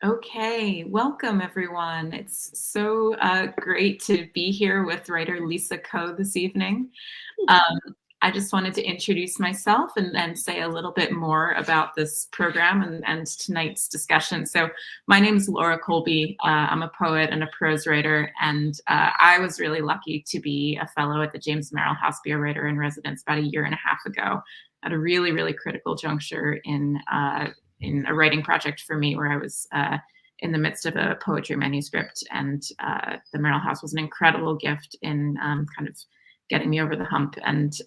Okay, welcome everyone. It's so great to be here with writer Lisa Ko this evening. Um, I just wanted to introduce myself and say a little bit more about this program and tonight's discussion. So my name is Laura Kolbe. I'm a poet and a prose writer, and I was really lucky to be a fellow at the James Merrill House, be a writer in residence about a year and a half ago at a really, really critical juncture in a writing project for me where I was in the midst of a poetry manuscript. And the Merrill House was an incredible gift in kind of getting me over the hump and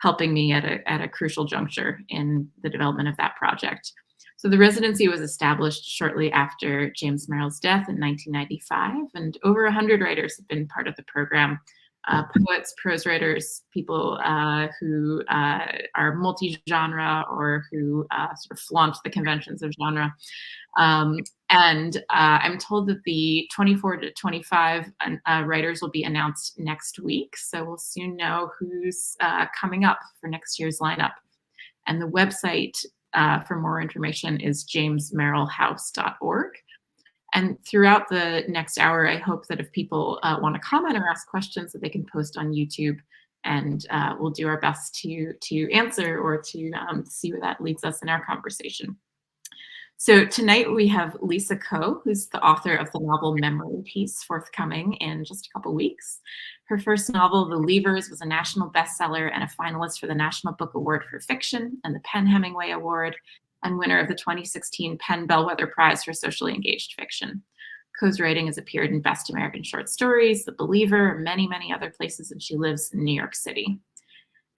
helping me at a crucial juncture in the development of that project. So the residency was established shortly after James Merrill's death in 1995, and over 100 writers have been part of the program. Poets, prose writers, people who are multi-genre or who sort of flaunt the conventions of genre. And I'm told that the 24 to 25 writers will be announced next week. So we'll soon know who's coming up for next year's lineup. And the website for more information is jamesmerrillhouse.org. And throughout the next hour, I hope that if people want to comment or ask questions, that they can post on YouTube, and we'll do our best to answer or to see where that leads us in our conversation. So tonight we have Lisa Ko, who's the author of the novel Memory Piece, forthcoming in just a couple weeks. Her first novel, The Leavers, was a national bestseller and a finalist for the National Book Award for Fiction and the Penn Hemingway Award, and winner of the 2016 Penn Bellwether Prize for Socially Engaged Fiction. Ko's writing has appeared in Best American Short Stories, The Believer, many, many other places, and she lives in New York City.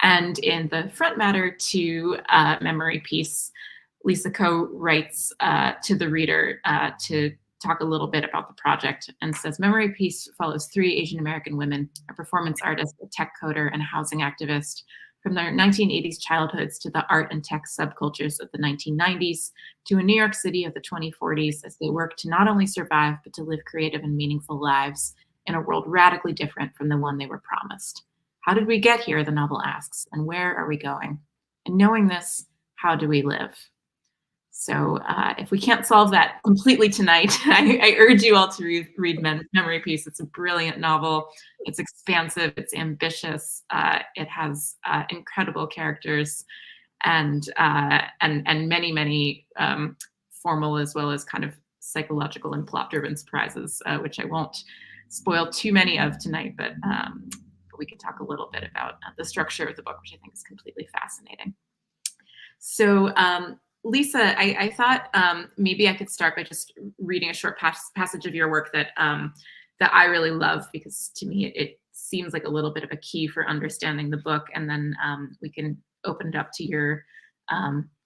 And in the front matter to Memory Piece, Lisa Ko writes to the reader to talk a little bit about the project, and says, Memory Piece follows three Asian American women, a performance artist, a tech coder, and a housing activist, from their 1980s childhoods to the art and tech subcultures of the 1990s, to a New York City of the 2040s, as they work to not only survive, but to live creative and meaningful lives in a world radically different from the one they were promised. How did we get here, the novel asks, and where are we going? And knowing this, how do we live? So if we can't solve that completely tonight, I urge you all to read Memory Piece. It's a brilliant novel. It's expansive. It's ambitious. It has incredible characters and many, many formal as well as kind of psychological and plot-driven surprises, which I won't spoil too many of tonight, but we can talk a little bit about the structure of the book, which I think is completely fascinating. So Lisa, I thought maybe I could start by just reading a short passage of your work that I really love, because to me it seems like a little bit of a key for understanding the book, and then we can open it up to your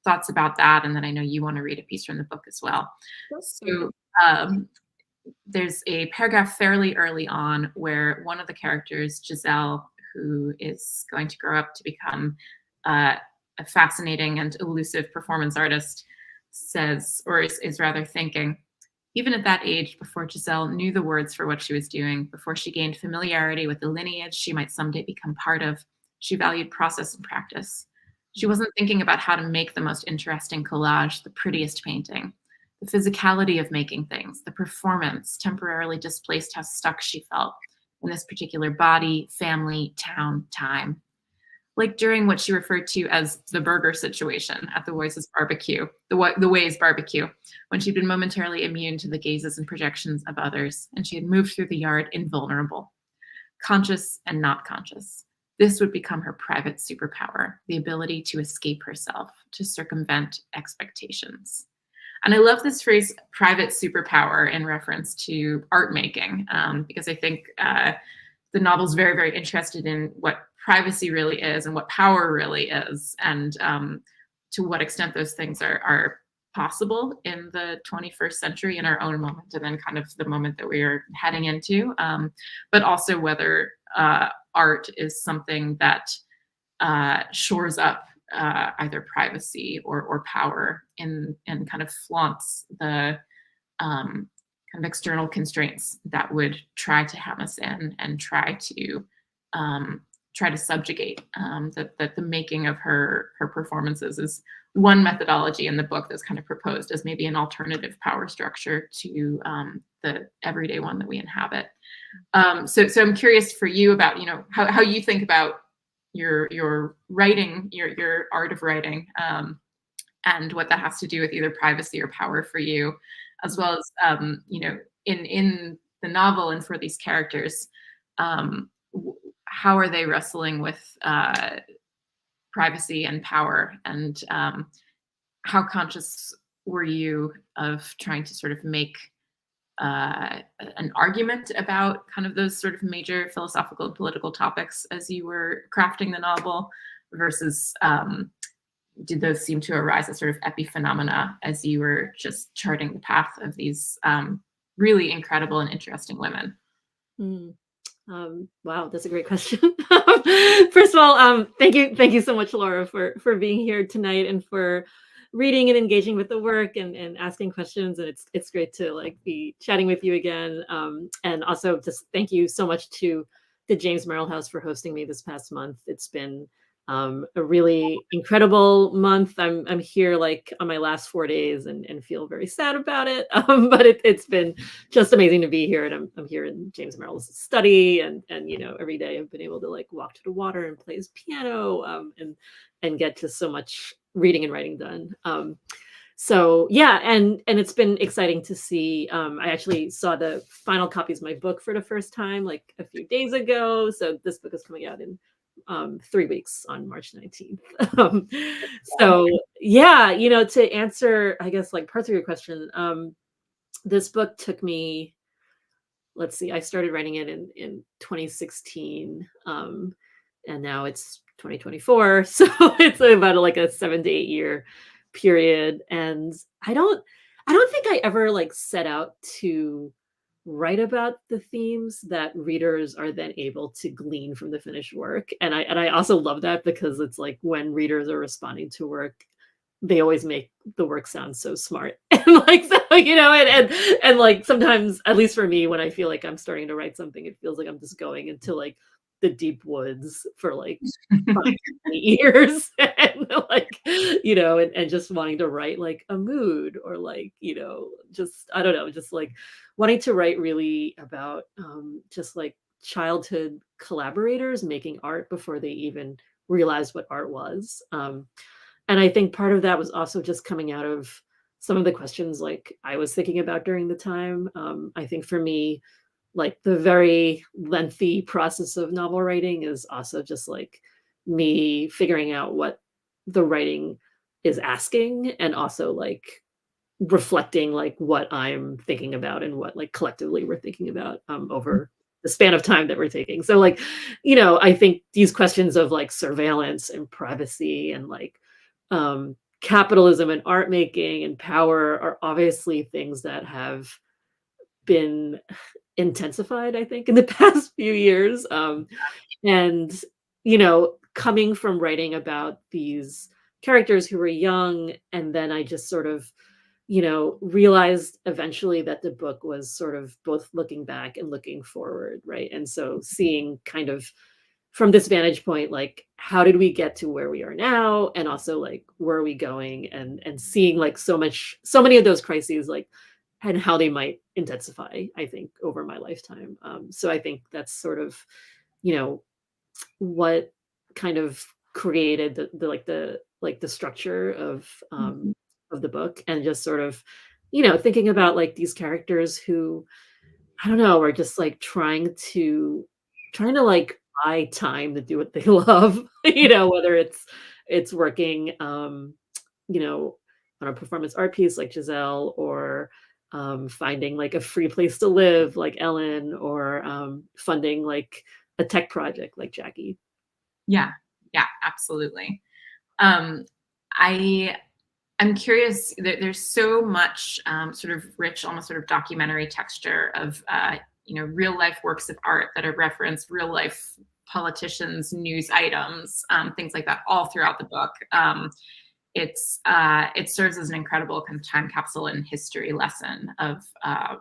thoughts about that, and then I know you want to read a piece from the book as well. So there's a paragraph fairly early on where one of the characters, Giselle, who is going to grow up to become a fascinating and elusive performance artist, says, or is rather thinking, even at that age, before Giselle knew the words for what she was doing, before she gained familiarity with the lineage she might someday become part of, she valued process and practice. She wasn't thinking about how to make the most interesting collage, the prettiest painting. The physicality of making things, the performance, temporarily displaced how stuck she felt in this particular body, family, town, time. Like during what she referred to as the burger situation at the Ways barbecue, the Ways barbecue, when she'd been momentarily immune to the gazes and projections of others, and she had moved through the yard invulnerable, conscious and not conscious. This would become her private superpower, the ability to escape herself, to circumvent expectations. And I love this phrase, private superpower, in reference to art making, because I think the novel's very, very interested in what privacy really is and what power really is, and to what extent those things are possible in the 21st century, in our own moment, and then kind of the moment that we are heading into, but also whether art is something that shores up either privacy or power and kind of flaunts the kind of external constraints that would try to hem us in and try to subjugate. That the making of her performances is one methodology in the book that's kind of proposed as maybe an alternative power structure to the everyday one that we inhabit. So I'm curious for you about, you know, how you think about your writing, your art of writing, and what that has to do with either privacy or power for you, as well as you know, in the novel and for these characters, how are they wrestling with privacy and power, and how conscious were you of trying to sort of make an argument about kind of those sort of major philosophical and political topics as you were crafting the novel, versus did those seem to arise as sort of epiphenomena as you were just charting the path of these really incredible and interesting women? Mm. Wow, that's a great question. First of all, thank you so much, Laura, for being here tonight and for reading and engaging with the work and asking questions. And it's great to like be chatting with you again. And also just thank you so much to the James Merrill House for hosting me this past month. It's been a really incredible month. I'm here like on my last 4 days and feel very sad about it. But it's been just amazing to be here. And I'm here in James Merrill's study, and you know, every day I've been able to like walk to the water and play his piano, and get to so much reading and writing done. So yeah, and it's been exciting to see. I actually saw the final copies of my book for the first time like a few days ago. So this book is coming out in 3 weeks on March 19th. So yeah, you know, to answer, I guess, like parts of your question, this book took me, let's see, I started writing it in 2016, and now it's 2024. So it's about like a 7 to 8 year period. And I don't think I ever like set out to write about the themes that readers are then able to glean from the finished work. And I also love that because it's like when readers are responding to work, they always make the work sound so smart. And like, so, you know, and like sometimes, at least for me, when I feel like I'm starting to write something, it feels like I'm just going into like the deep woods for like 5 years and like, you know, and just wanting to write like a mood or like, you know, just I don't know, just like wanting to write really about just like childhood collaborators making art before they even realized what art was. And I think part of that was also just coming out of some of the questions like I was thinking about during the time. I think for me, like the very lengthy process of novel writing is also just like me figuring out what the writing is asking, and also like reflecting like what I'm thinking about and what like collectively we're thinking about over the span of time that we're taking. So like, you know, I think these questions of like surveillance and privacy and like capitalism and art making and power are obviously things that have been intensified, I think, in the past few years. And, you know, coming from writing about these characters who were young, and then I just sort of, you know, realized eventually that the book was sort of both looking back and looking forward, right? And so seeing kind of from this vantage point, like how did we get to where we are now, and also like where are we going, and seeing like so many of those crises, like and how they might intensify, I think, over my lifetime. So I think that's sort of, you know, what kind of created the structure of the book, and just sort of, you know, thinking about like these characters who I don't know are just like trying to like buy time to do what they love, you know, whether it's working, you know, on a performance art piece like Giselle, or finding like a free place to live like Ellen, or funding like a tech project like Jackie. Yeah, yeah, absolutely. Um, I I'm curious. There's so much sort of rich, almost sort of documentary texture of you know, real life works of art that are referenced, real life politicians, news items, things like that, all throughout the book. It serves as an incredible kind of time capsule and history lesson of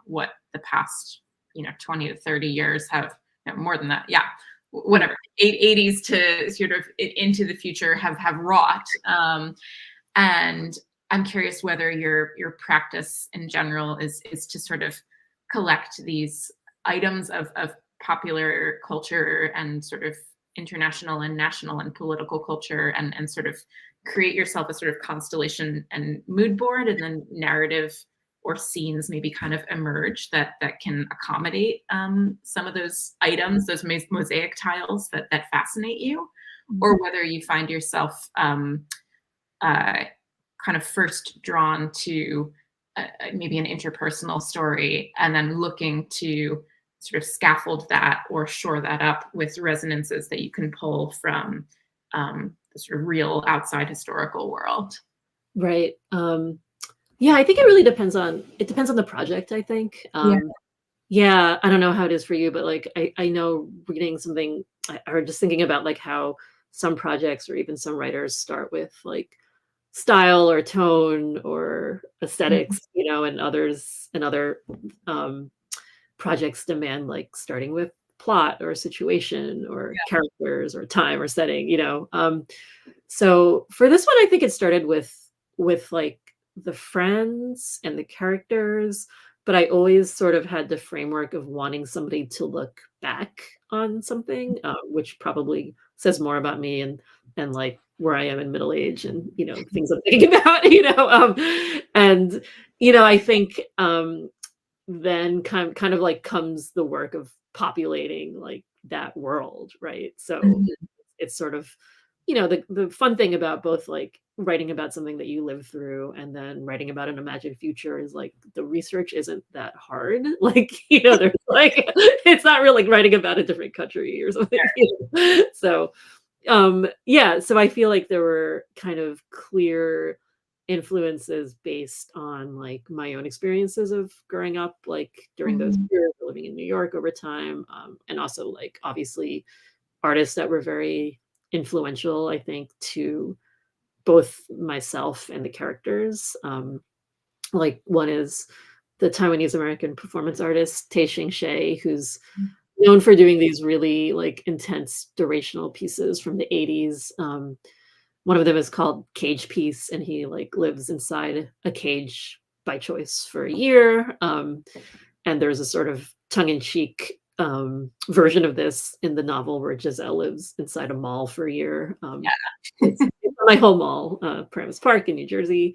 what the past, you know, 20 to 30 years have, you know, more than that, yeah, whatever, 80s to sort of into the future have wrought. And I'm curious whether your practice in general is to sort of collect these items of popular culture and sort of international and national and political culture, and sort of create yourself a sort of constellation and mood board, and then narrative or scenes maybe kind of emerge that can accommodate some of those items, those mosaic tiles that fascinate you, or whether you find yourself uh, kind of first drawn to maybe an interpersonal story, and then looking to sort of scaffold that or shore that up with resonances that you can pull from the sort of real outside historical world. Right. Yeah, I think it depends on the project, I think. Yeah. Yeah, I don't know how it is for you, but like I know reading something or just thinking about like how some projects or even some writers start with like style or tone or Mhm. aesthetics, and other um projects demand like starting with plot or situation or characters or time or setting. So for this one, I think it started with like the friends and the characters, but I always sort of had the framework of wanting somebody to look back on something, which probably says more about me and like where I am in middle age and things I'm thinking about, and I think then kind of like comes the work of populating like that world, right? So Mhm. it's sort of the fun thing about both like writing about something that you live through and then writing about an imagined future is like the research isn't that hard. Like there's like it's not really like writing about a different country or something. So yeah, so I feel like there were kind of clear influences based on like my own experiences of growing up like during those Mhm. years living in New York over time, and also like obviously artists that were very influential, I think, to both myself and the characters. Like one is the Taiwanese American performance artist Taishing Shea, who's known for doing these really like intense durational pieces from the 80s. One of them is called Cage Piece, and he like lives inside a cage by choice for a year. And there's a sort of tongue-in-cheek version of this in the novel where Giselle lives inside a mall for a year. It's my home mall, Paramus Park in New Jersey.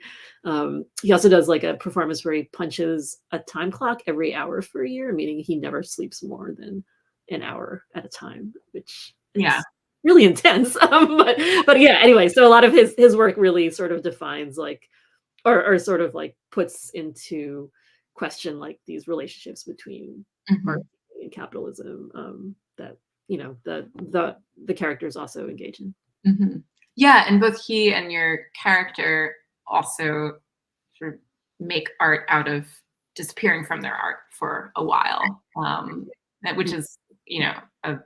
He also does like a performance where he punches a time clock every hour for a year, meaning he never sleeps more than an hour at a time, which Yeah. is really intense. But yeah, anyway, so a lot of his work really sort of defines like or sort of like puts into question like these relationships between art Mhm. and capitalism, that the characters also engage in. Mhm. Yeah, and both he and your character also sort of make art out of disappearing from their art for a while, which is, you know, a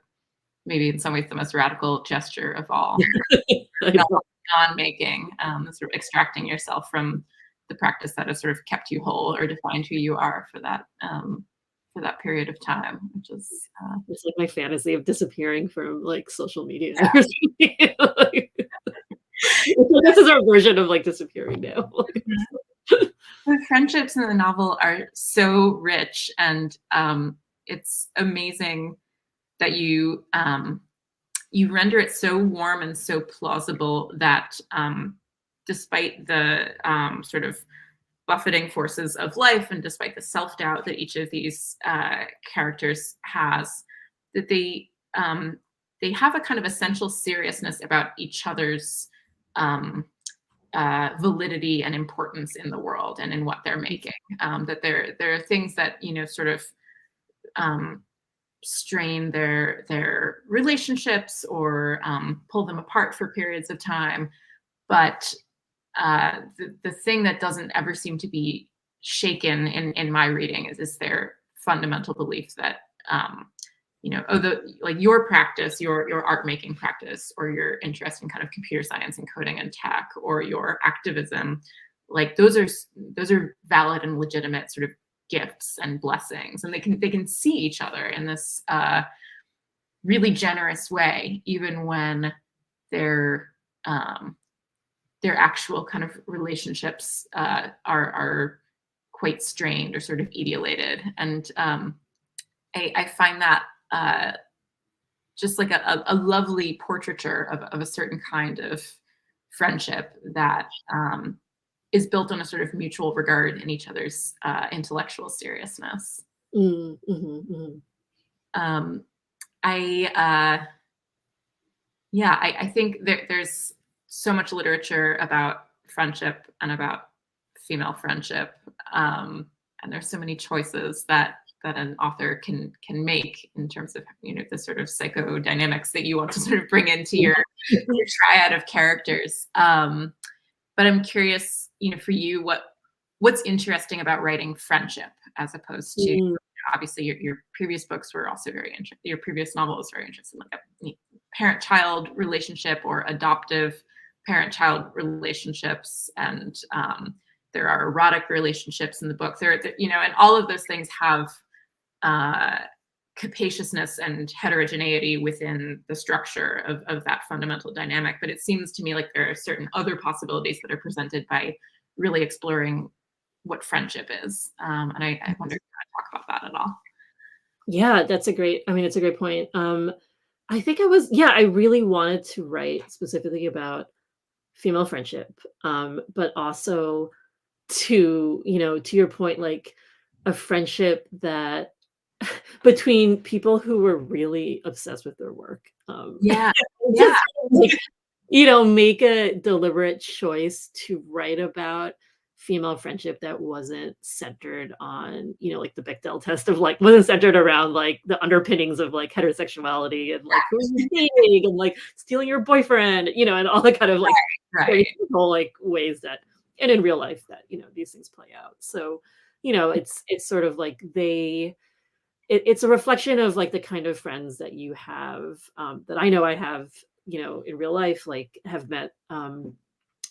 maybe in some ways the most radical gesture of all. I Non know. non-making, sort of extracting yourself from the practice that has sort of kept you whole or defined who you are for that period of time, which is, It's like my fantasy of disappearing from like social media yeah. or something. This is our version of like disappearing now. Mhm. The friendships in the novel are so rich, and it's amazing that you render it so warm and so plausible that despite the sort of buffeting forces of life, and despite the self-doubt that each of these characters has, that they have a kind of essential seriousness about each other's um, validity and importance in the world and in what they're making. That there are things that sort of um, strain their relationships or pull them apart for periods of time, but the thing that doesn't ever seem to be shaken in my reading is their fundamental belief that like your practice, your art making practice, or your interest in kind of computer science and coding and tech, or your activism, like those are valid and legitimate sort of gifts and blessings, and they can see each other in this really generous way, even when they're um, their actual kind of relationships are quite strained or sort of etiolated. And I find that just like a lovely portraiture of a certain kind of friendship that is built on a sort of mutual regard in each other's intellectual seriousness. Mm, mhm, mhm. Um, I Yeah, I think there's so much literature about friendship and about female friendship, and there's so many choices that an author can make in terms of the sort of psychodynamics that you want to sort of bring into your triad of characters. But I'm curious, for you, what's interesting about writing friendship as opposed to Mm, obviously your previous books were also very interesting. Your previous novel was very interesting, like a parent-child relationship or adoptive parent-child relationships, and there are erotic relationships in the book. And all of those things have uh, capaciousness and heterogeneity within the structure of that fundamental dynamic. But it seems to me like there are certain other possibilities that are presented by really exploring what friendship is. And I wonder if you want to talk about that at all. yeah, I mean, it's a great point. I think I really wanted to write specifically about female friendship, but also to your point, like a friendship that between people who were really obsessed with their work. Yeah, yeah, Just like, make a deliberate choice to write about female friendship that wasn't centered on, like the Bechdel test of like wasn't centered around like the underpinnings of like heterosexuality and like who you dating and like stealing your boyfriend, and all the kind of like right. stereotypical like ways that and in real life that these things play out. So, it's sort of like it's a reflection of like the kind of friends that you have, that I know I have, in real life, like have met,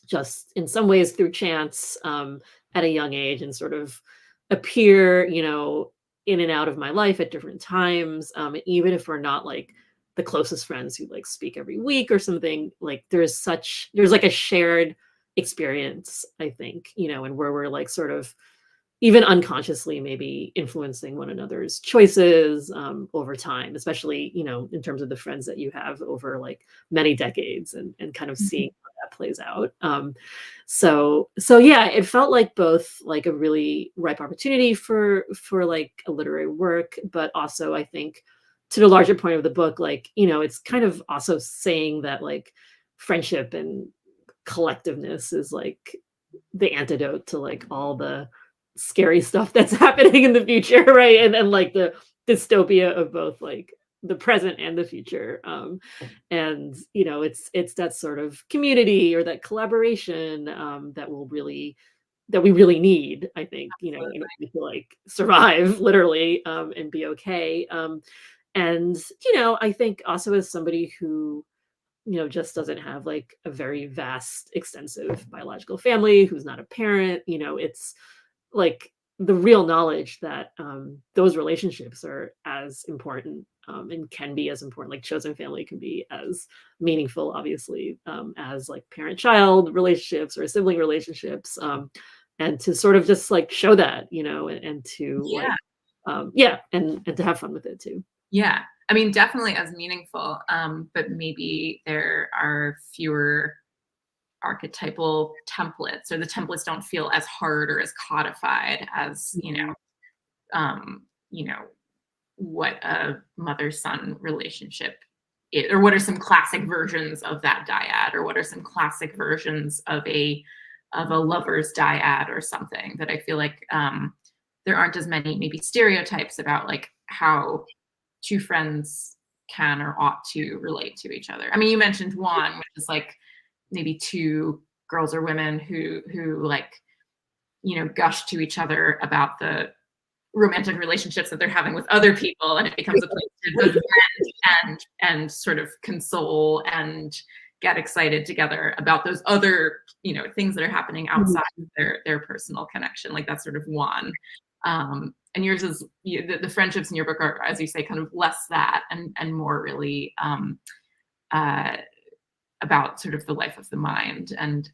just in some ways through chance, at a young age and sort of appear, in and out of my life at different times. Even if we're not like the closest friends who like speak every week or something, like there's like a shared experience, I think, and where we're like sort of even unconsciously maybe influencing one another's choices, over time, especially in terms of the friends that you have over like many decades, and kind of Mhm. seeing how that plays out. So yeah, it felt like both like a really ripe opportunity for like a literary work, but also I think to the larger point of the book, like it's kind of also saying that like friendship and collectiveness is like the antidote to like all the scary stuff that's happening in the future, right? And like the dystopia of both like the present and the future. And it's that sort of community or that collaboration, that we really need, I think, in order to like survive literally, and be okay. And I think also as somebody who just doesn't have like a very vast, extensive biological family, who's not a parent, it's like the real knowledge that those relationships are as important, and can be as important. Like chosen family can be as meaningful, obviously, as like parent-child relationships or sibling relationships, and to sort of just like show that, and to like, Yeah, yeah, and to have fun with it too. yeah. I mean, definitely as meaningful, but maybe there are fewer archetypal templates, or the templates don't feel as hard or as codified as Mhm. um, you know, what a mother-son relationship is, or what are some classic versions of that dyad, or what are some classic versions of a lover's dyad or something that I feel like there aren't as many maybe stereotypes about like how two friends can or ought to relate to each other. I mean, you mentioned one, which is like maybe two girls or women who like gush to each other about the romantic relationships that they're having with other people, and it becomes a place to both vent and sort of console and get excited together about those other things that are happening outside of their personal connection. Like that's sort of one. And yours is the friendships in your book are, as you say, kind of less that and more really uh, about sort of the life of the mind. And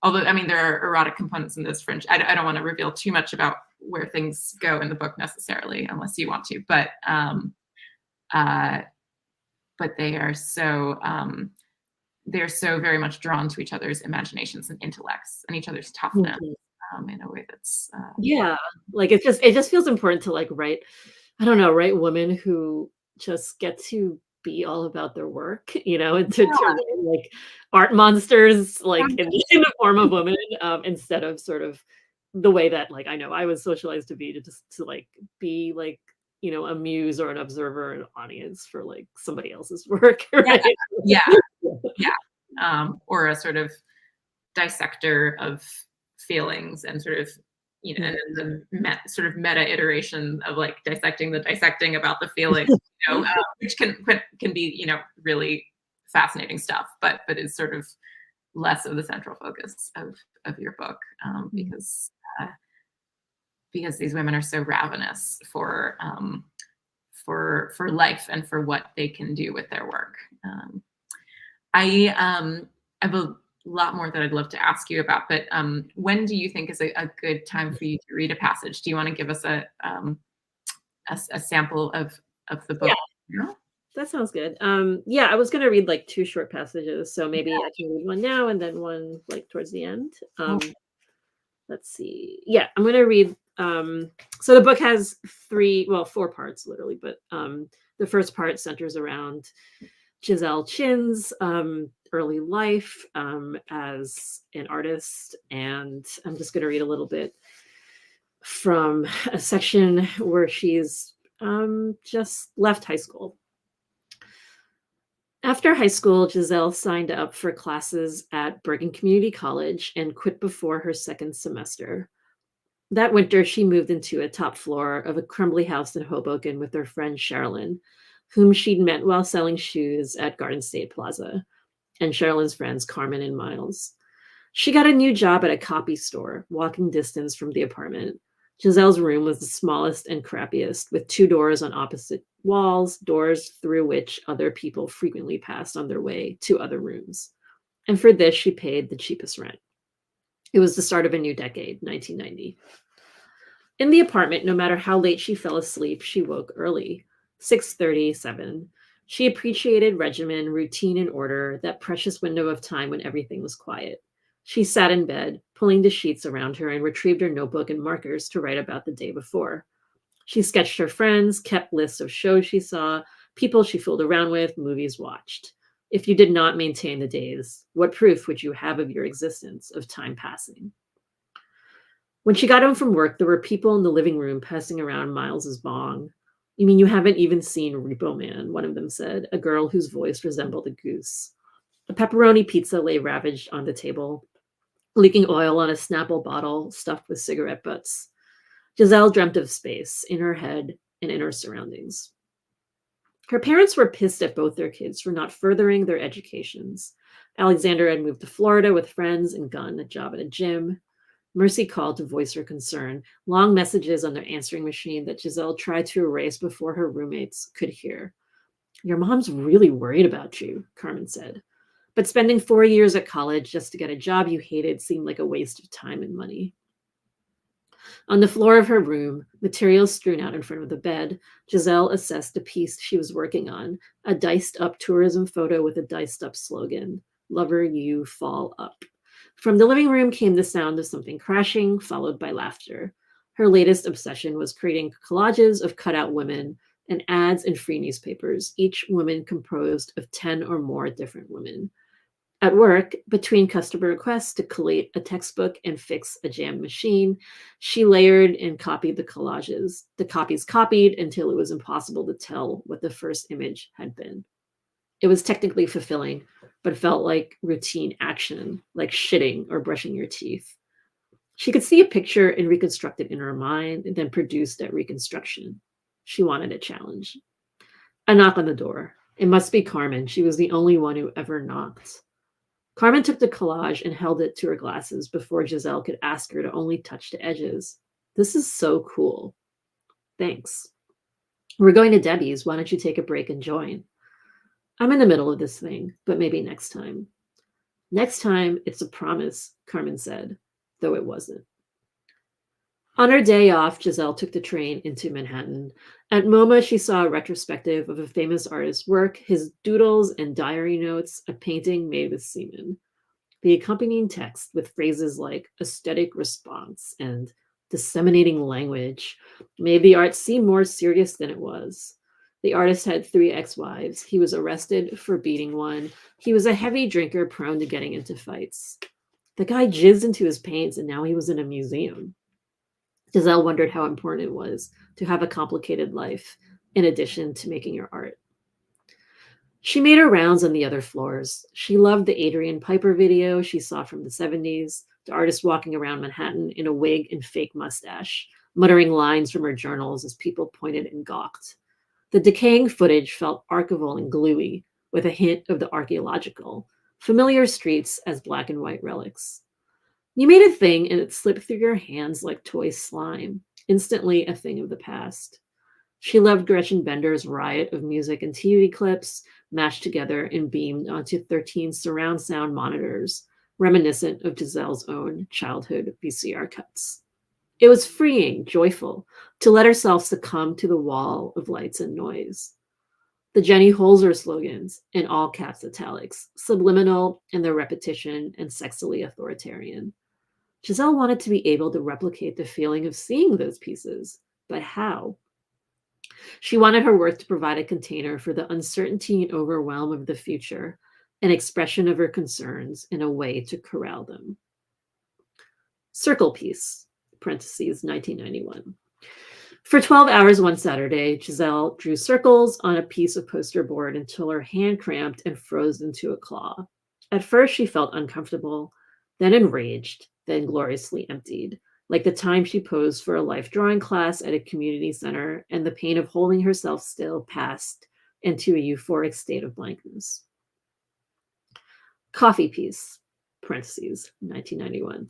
although, I mean, there are erotic components in this French, I don't want to reveal too much about where things go in the book necessarily, unless you want to, uh, but they're so very much drawn to each other's imaginations and intellects and each other's toughness, Mhm. in a way that's Yeah, like, it just feels important to, like, write I don't know, write women who just get to be all about their work, and to write, like, art monsters, like, in yeah, in the form of women, instead of sort of the way that, like, I know I was socialized to be, to just to, like, be, like, a muse or an observer, an audience for, like, somebody else's work, yeah, right? yeah, yeah. Or a sort of dissector of feelings and sort of, and Mm. then the sort of meta iteration of like dissecting the dissecting about the feeling, which can be, really fascinating stuff, but is sort of less of the central focus of your book, Mm. uh, because these women are so ravenous for life and for what they can do with their work. I have a lot more that I'd love to ask you about, but when do you think is a good time for you to read a passage? Do you want to give us a sample of the Yeah. book? Yeah. That sounds good. Yeah, I was gonna read like two short passages, so maybe I can read one now and then one like towards the end. Oh, Let's see. Yeah, I'm gonna read. So the book has four parts literally, but the first part centers around Giselle Chin's early life as an artist, and I'm just gonna read a little bit from a section where she's just left high school. After high school, Giselle signed up for classes at Bergen Community College and quit before her second semester. That winter, she moved into a top floor of a crumbly house in Hoboken with her friend Sherilyn, whom she'd met while selling shoes at Garden State Plaza, and Sherilyn's friends Carmen and Miles. She got a new job at a copy store, walking distance from the apartment. Giselle's room was the smallest and crappiest, with two doors on opposite walls, doors through which other people frequently passed on their way to other rooms. And for this, she paid the cheapest rent. It was the start of a new decade, 1990. In the apartment, no matter how late she fell asleep, she woke early, 6:37. She appreciated regimen, routine, and order, that precious window of time when everything was quiet. She sat in bed, pulling the sheets around her, and retrieved her notebook and markers to write about the day before. She sketched her friends, kept lists of shows she saw, people she fooled around with, movies watched. If you did not maintain the days, what proof would you have of your existence, of time passing? When she got home from work, there were people in the living room passing around Miles's bong. You mean you haven't even seen Repo Man? One of them said, a girl whose voice resembled a goose. A pepperoni pizza lay ravaged on the table, leaking oil on a Snapple bottle stuffed with cigarette butts. Giselle dreamt of space in her head and in her surroundings. Her parents were pissed at both their kids for not furthering their educations. Alexander had moved to Florida with friends and gotten a job at a gym. Mercy called to voice her concern, long messages on their answering machine that Giselle tried to erase before her roommates could hear. Your mom's really worried about you, Carmen said. But spending 4 years at college just to get a job you hated seemed like a waste of time and money. On the floor of her room, materials strewn out in front of the bed, Giselle assessed a piece she was working on, a diced up tourism photo with a diced up slogan, Lover You Fall Up. From the living room came the sound of something crashing, followed by laughter. Her latest obsession was creating collages of cutout women and ads in free newspapers, each woman composed of 10 or more different women. At work, between customer requests to collate a textbook and fix a jammed machine, she layered and copied the collages. The copies copied until it was impossible to tell what the first image had been. It was technically fulfilling, but felt like routine action, like shitting or brushing your teeth. She could see a picture and reconstruct it in her mind, and then produce that reconstruction. She wanted a challenge. A knock on the door. It must be Carmen. She was the only one who ever knocked. Carmen took the collage and held it to her glasses before Giselle could ask her to only touch the edges. This is so cool. Thanks. We're going to Debbie's. Why don't you take a break and join? I'm in the middle of this thing, but maybe next time. Next time, it's a promise, Carmen said, though it wasn't. On her day off, Giselle took the train into Manhattan. At MoMA, she saw a retrospective of a famous artist's work, his doodles and diary notes, a painting made with semen. The accompanying text with phrases like aesthetic response and disseminating language made the art seem more serious than it was. The artist had 3 ex-wives. He was arrested for beating one. He was a heavy drinker prone to getting into fights. The guy jizzed into his paints and now he was in a museum. Giselle wondered how important it was to have a complicated life in addition to making your art. She made her rounds on the other floors. She loved the Adrian Piper video she saw from the 70s, the artist walking around Manhattan in a wig and fake mustache, muttering lines from her journals as people pointed and gawked. The decaying footage felt archival and gluey, with a hint of the archaeological, familiar streets as black and white relics. You made a thing and it slipped through your hands like toy slime, instantly a thing of the past. She loved Gretchen Bender's riot of music and TV clips mashed together and beamed onto 13 surround sound monitors, reminiscent of Giselle's own childhood VCR cuts. It was freeing, joyful, to let herself succumb to the wall of lights and noise. The Jenny Holzer slogans, in all caps italics, subliminal in their repetition and sexily authoritarian. Giselle wanted to be able to replicate the feeling of seeing those pieces, but how? She wanted her work to provide a container for the uncertainty and overwhelm of the future, an expression of her concerns and a way to corral them. Circle piece, parentheses, 1991. For 12 hours one Saturday, Giselle drew circles on a piece of poster board until her hand cramped and froze into a claw. At first, she felt uncomfortable, then enraged, then gloriously emptied, like the time she posed for a life drawing class at a community center and the pain of holding herself still passed into a euphoric state of blankness. Coffee piece, parentheses, 1991.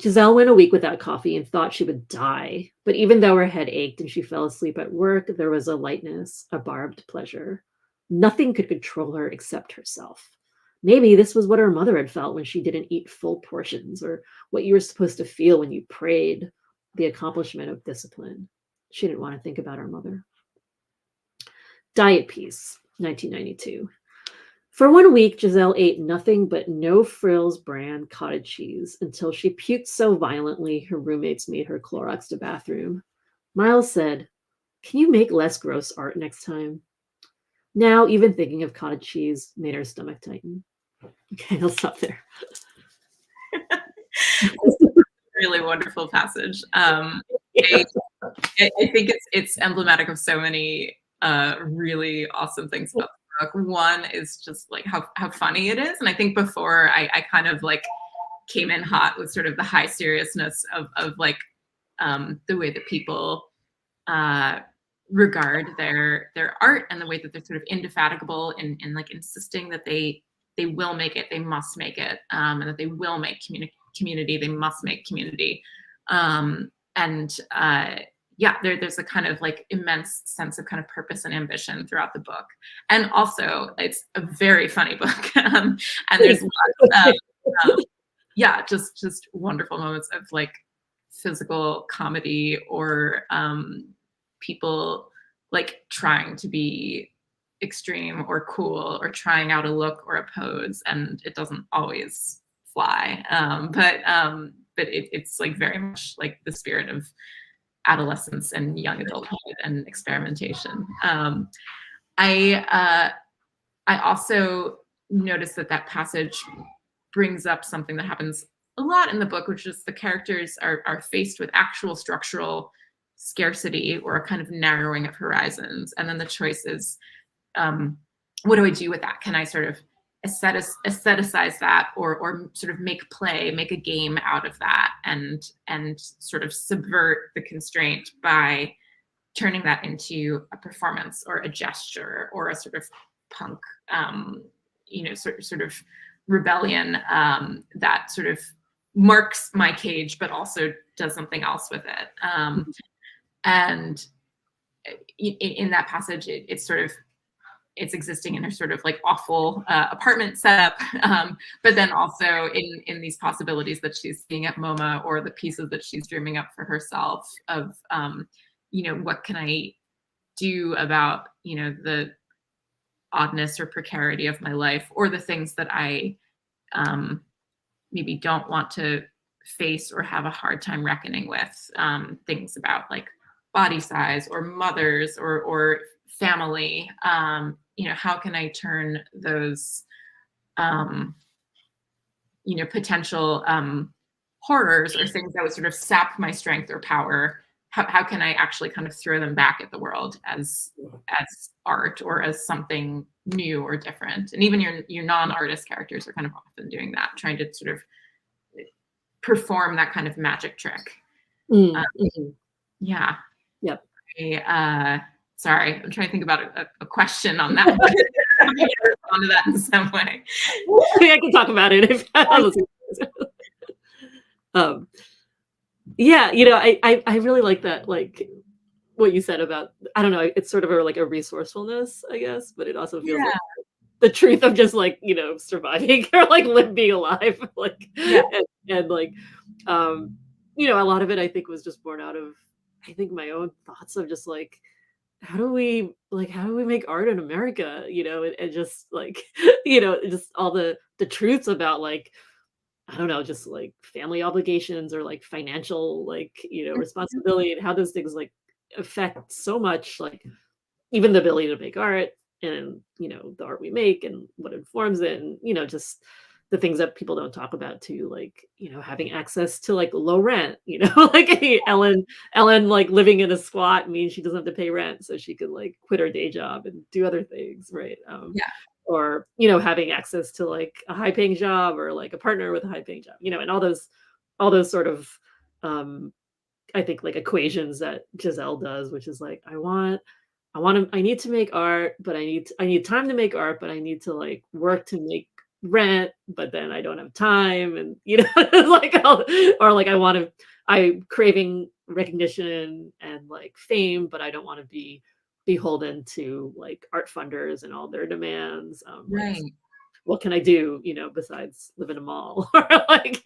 Giselle went a week without coffee and thought she would die. But even though her head ached and she fell asleep at work, there was a lightness, a barbed pleasure. Nothing could control her except herself. Maybe this was what her mother had felt when she didn't eat full portions, or what you were supposed to feel when you prayed, the accomplishment of discipline. She didn't want to think about her mother. Diet piece, 1992. For 1 week, Giselle ate nothing but no frills brand cottage cheese until she puked so violently her roommates made her Clorox the bathroom. Miles said, "Can you make less gross art next time?" Now, even thinking of cottage cheese made her stomach tighten. Okay, I'll stop there. Really wonderful passage. I think it's emblematic of so many really awesome things about the book. One is just like how funny it is, and I think before I kind of like came in hot with sort of the high seriousness of like the way that people regard their art and the way that they're sort of indefatigable in like insisting that they will make it, they must make it, and that they will make community, they must make community. Yeah, there's a kind of like immense sense of kind of purpose and ambition throughout the book. And also it's a very funny book. And there's lots of, yeah, just wonderful moments of like physical comedy or people like trying to be extreme or cool or trying out a look or a pose, and it doesn't always fly. But it's like very much like the spirit of adolescence and young adulthood and experimentation. I also noticed that passage brings up something that happens a lot in the book, which is the characters are faced with actual structural scarcity or a kind of narrowing of horizons. And then the choice is, what do I do with that? Can I sort of aestheticize that or sort of make a game out of that and sort of subvert the constraint by turning that into a performance or a gesture or a sort of punk, sort of rebellion that sort of marks my cage, but also does something else with it. And in that passage, it's sort of it's existing in a sort of like awful apartment setup, but then also in these possibilities that she's seeing at MoMA, or the pieces that she's dreaming up for herself of, what can I do about, the oddness or precarity of my life, or the things that I um, maybe don't want to face or have a hard time reckoning with, things about like body size or mothers or family. How can I turn those um, potential horrors or things that would sort of sap my strength or power, how can I actually kind of throw them back at the world as art or as something new or different? And even your non-artist characters are kind of often doing that, trying to sort of perform that kind of magic trick. Uh, Mhm. yeah. Yep. Sorry, I'm trying to think about a question on that. I'm going to respond to that in some way. I can talk about it if um, yeah, I really like that, like what you said about, I don't know, it's sort of like a resourcefulness, I guess, but it also feels like Yeah, the truth of just like, surviving or like being alive, like, yeah, and like, um, a lot of it I think was just born out of, I think, my own thoughts of just like, how do we make art in America, and just like, just all the truths about like, I don't know, just like family obligations or like financial, like, responsibility, and how those things like affect so much, like even the ability to make art, and, the art we make and what informs it, and, just the things that people don't talk about too, like, having access to like low rent, like Ellen like living in a squat means she doesn't have to pay rent, so she could like quit her day job and do other things, right? yeah, Or, having access to like a high paying job, or like a partner with a high paying job, and all those sort of um I think like equations that Giselle does, which is like, I need to make art, but I need time to make art, but I need to like work to make rent, but then I don't have time, and it's like or like I'm craving recognition and like fame, but I don't want to be beholden to like art funders and all their demands. Like, right. what can I do, besides live in a mall? Or like,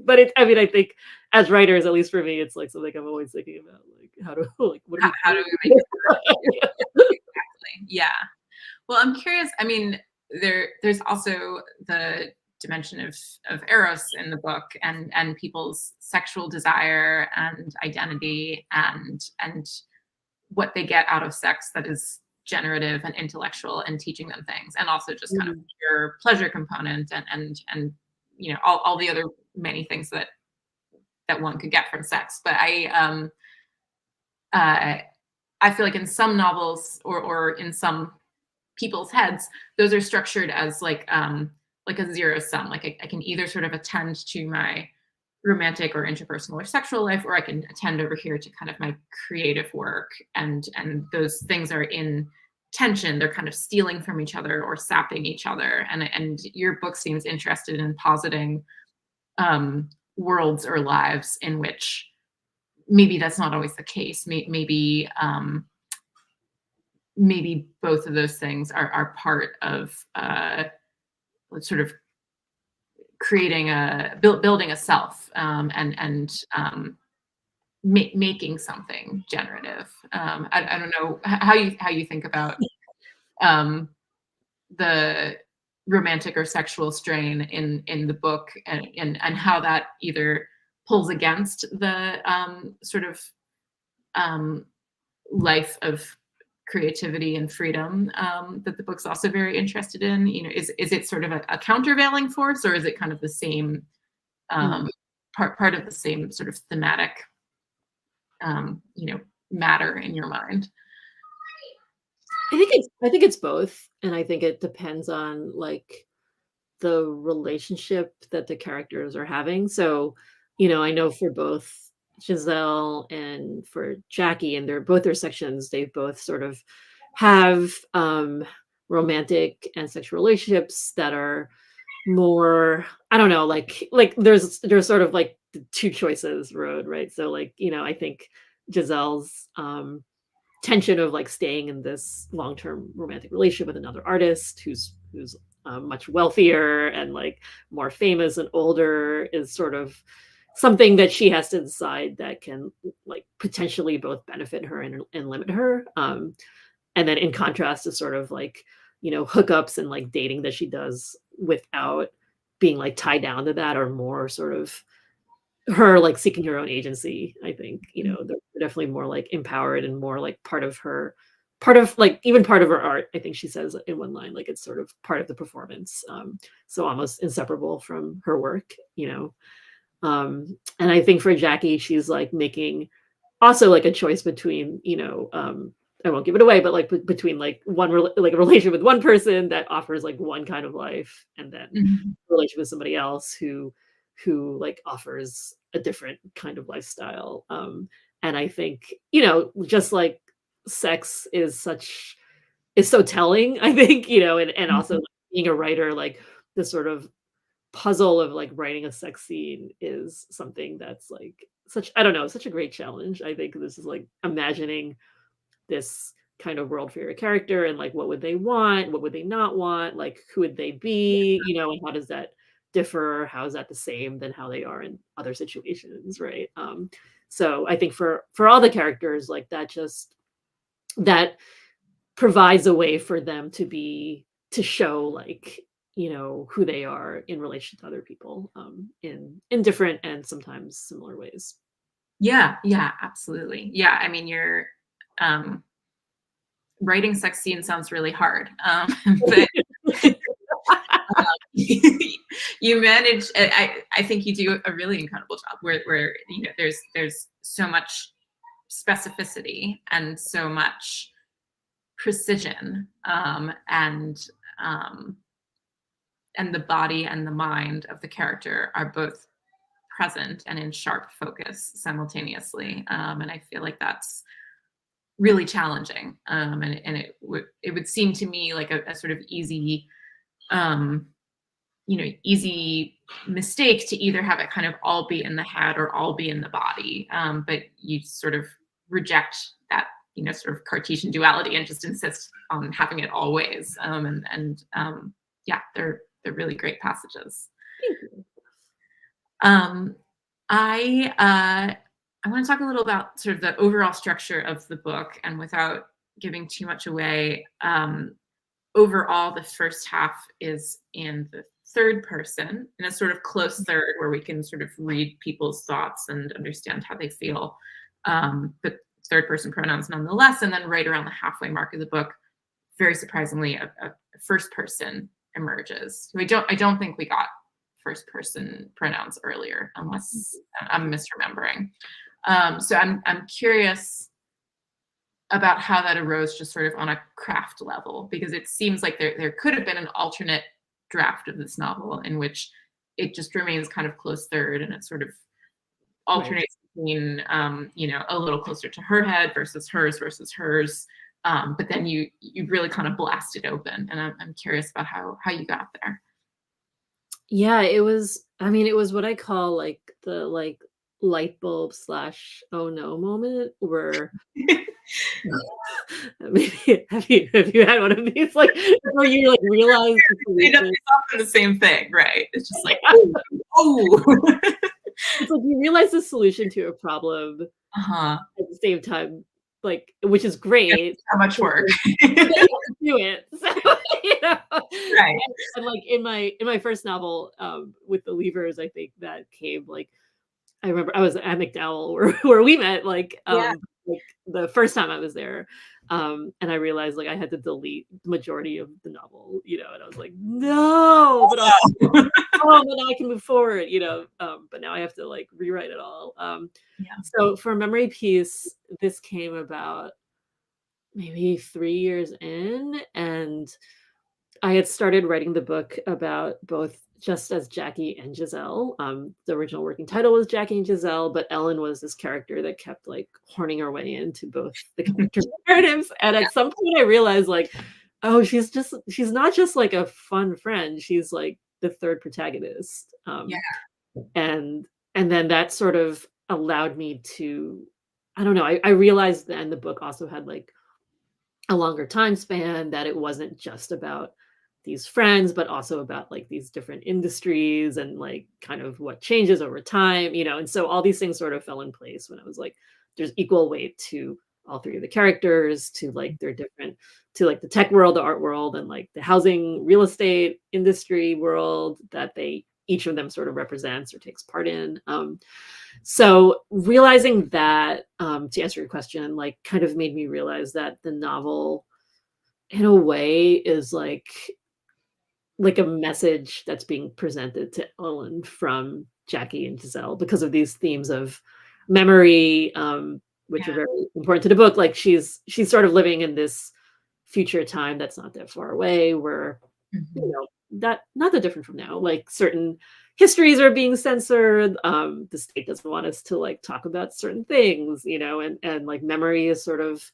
but I mean, I think as writers, at least for me, it's like something I'm always thinking about, like, like, what do we How do do? we make it work? Exactly. Yeah. Well, I'm curious. I mean, there's also the dimension of eros in the book, and people's sexual desire and identity, and what they get out of sex that is generative and intellectual and teaching them things, and also just kind of Mm, pure pleasure component, and all the other many things that one could get from sex. But uh, I feel like in some novels, or in some people's heads, those are structured as like a zero sum. Like I can either sort of attend to my romantic or interpersonal or sexual life, or I can attend over here to kind of my creative work, and those things are in tension. They're kind of stealing from each other or sapping each other. And your book seems interested in positing worlds or lives in which maybe that's not always the case. Maybe both of those things are part of sort of creating building a self, and making something generative. I don't know how you think about um, the romantic or sexual strain in the book, and how that either pulls against the sort of um, life of creativity and freedom, that the book's also very interested in. Is it sort of a countervailing force, or is it kind of the same, mm. um, part of the same sort of thematic, um, you know, matter in your mind? I think it's both, and I think it depends on like the relationship that the characters are having. So, I know for both Giselle and for Jackie, and their sections, they both sort of have romantic and sexual relationships that are more, I don't know, like there's sort of like, the 2 choices road, right? So like, I think Giselle's tension of like staying in this long-term romantic relationship with another artist who's much wealthier and like more famous and older is sort of something that she has to decide that can like potentially both benefit her and limit her. And then in contrast to sort of like, hookups and like dating that she does without being like tied down to that, or more sort of her like seeking her own agency. I think, they're definitely more like empowered and more like part of like even part of her art. I think she says in one line, like it's sort of part of the performance. So almost inseparable from her work, and I think for Jackie, she's like making also like a choice between, I won't give it away, but like between like like a relationship with one person that offers like one kind of life, and then Mhm. a relationship with somebody else who like offers a different kind of lifestyle. And I think, just like sex is so telling, I think, and also Mhm. like, being a writer, like the sort of puzzle of like writing a sex scene is something that's like I don't know, such a great challenge. I think this is like imagining this kind of world for your character, and like what would they want, what would they not want, like who would they be, and how does that differ, how is that the same than how they are in other situations, right? So I think for all the characters, like that provides a way for them to show like, who they are in relation to other people, in different and sometimes similar ways. Yeah, yeah, absolutely. Yeah, I mean, um, writing sex scenes sounds really hard, but you manage. I think you do a really incredible job where there's so much specificity and so much precision, um, and the body and the mind of the character are both present and in sharp focus simultaneously. And I feel like that's really challenging. And it would seem to me like a sort of um, easy mistake to either have it kind of all be in the head or all be in the body. But you sort of reject that, sort of Cartesian duality and just insist on having it all ways. And yeah, they're really great passages. Thank you. Um, I I want to talk a little about sort of the overall structure of the book, and without giving too much away. Overall, the first half is in the third person, in a sort of close third, where we can sort of read people's thoughts and understand how they feel. But third person pronouns nonetheless, and then right around the halfway mark of the book, very surprisingly, a first person emerges. So I don't think we got first person pronouns earlier, unless I'm misremembering. So I'm curious about how that arose, just sort of on a craft level, because it seems like there could have been an alternate draft of this novel in which it just remains kind of close third, and it sort of Right. alternates between a little closer to her head versus hers. But then you really kind of blast it open, and I'm curious about how you got there. Yeah, I mean, it was what I call like the like light bulb slash oh no moment where maybe have you had one of these like where you like realize the solution? It's often the same thing, right? It's just like, oh, oh. It's like you realize the solution to a problem Uh-huh. at the same time, like which is Yeah, great. so much But work. then you have to do it. So, Right. and like in my first novel, with the Levers, I think that came like I remember I was at McDowell where we met, Yeah. like the first time I was there, and I realized like I had to delete the majority of the novel, and I was like, no, but I was like, oh, but now I can move forward, but now I have to like rewrite it all. Yeah. So for Memory Piece, this came about maybe 3 years in, and I had started writing the book about both just as Jackie and Giselle. The original working title was Jackie and Giselle, but Ellen was this character that kept like horning her way into both the character narratives. And Yeah. at some point, I realized like, oh, she's not just like a fun friend. She's like the third protagonist. Yeah. And then that sort of allowed me I don't know, I realized then the book also had like a longer time span, that it wasn't just about these friends, but also about like these different industries and like kind of what changes over time, and so all these things sort of fell in place when I was like, there's equal weight to all three of the characters, to like their different, to like the tech world, the art world, and like the housing, real estate industry world that they each of them sort of represents or takes part in. So realizing that, to answer your question, like kind of made me realize that the novel, in a way, is like a message that's being presented to Ellen from Jackie and Giselle because of these themes of memory, which are Yeah. very important to the book. Like she's sort of living in this future time that's not that far away, where Mhm. that not that different from now. Like certain histories are being censored. The state doesn't want us to like talk about certain things, and like memory is sort of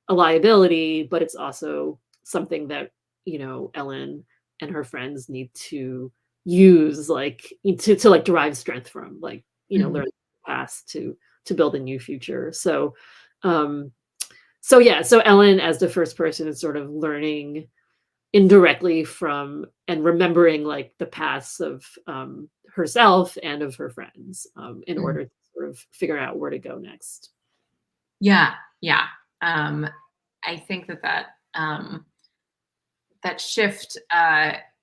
a liability, but it's also something that, Ellen and her friends need to use, like to like derive strength from, like, Mhm. learn the past to build a new future. Um, so yeah, so Ellen as the first person is sort of learning indirectly from and remembering like the pasts of herself and of her friends, in Mhm. order to sort of figure out where to go next. Yeah, yeah. Um, I think that shift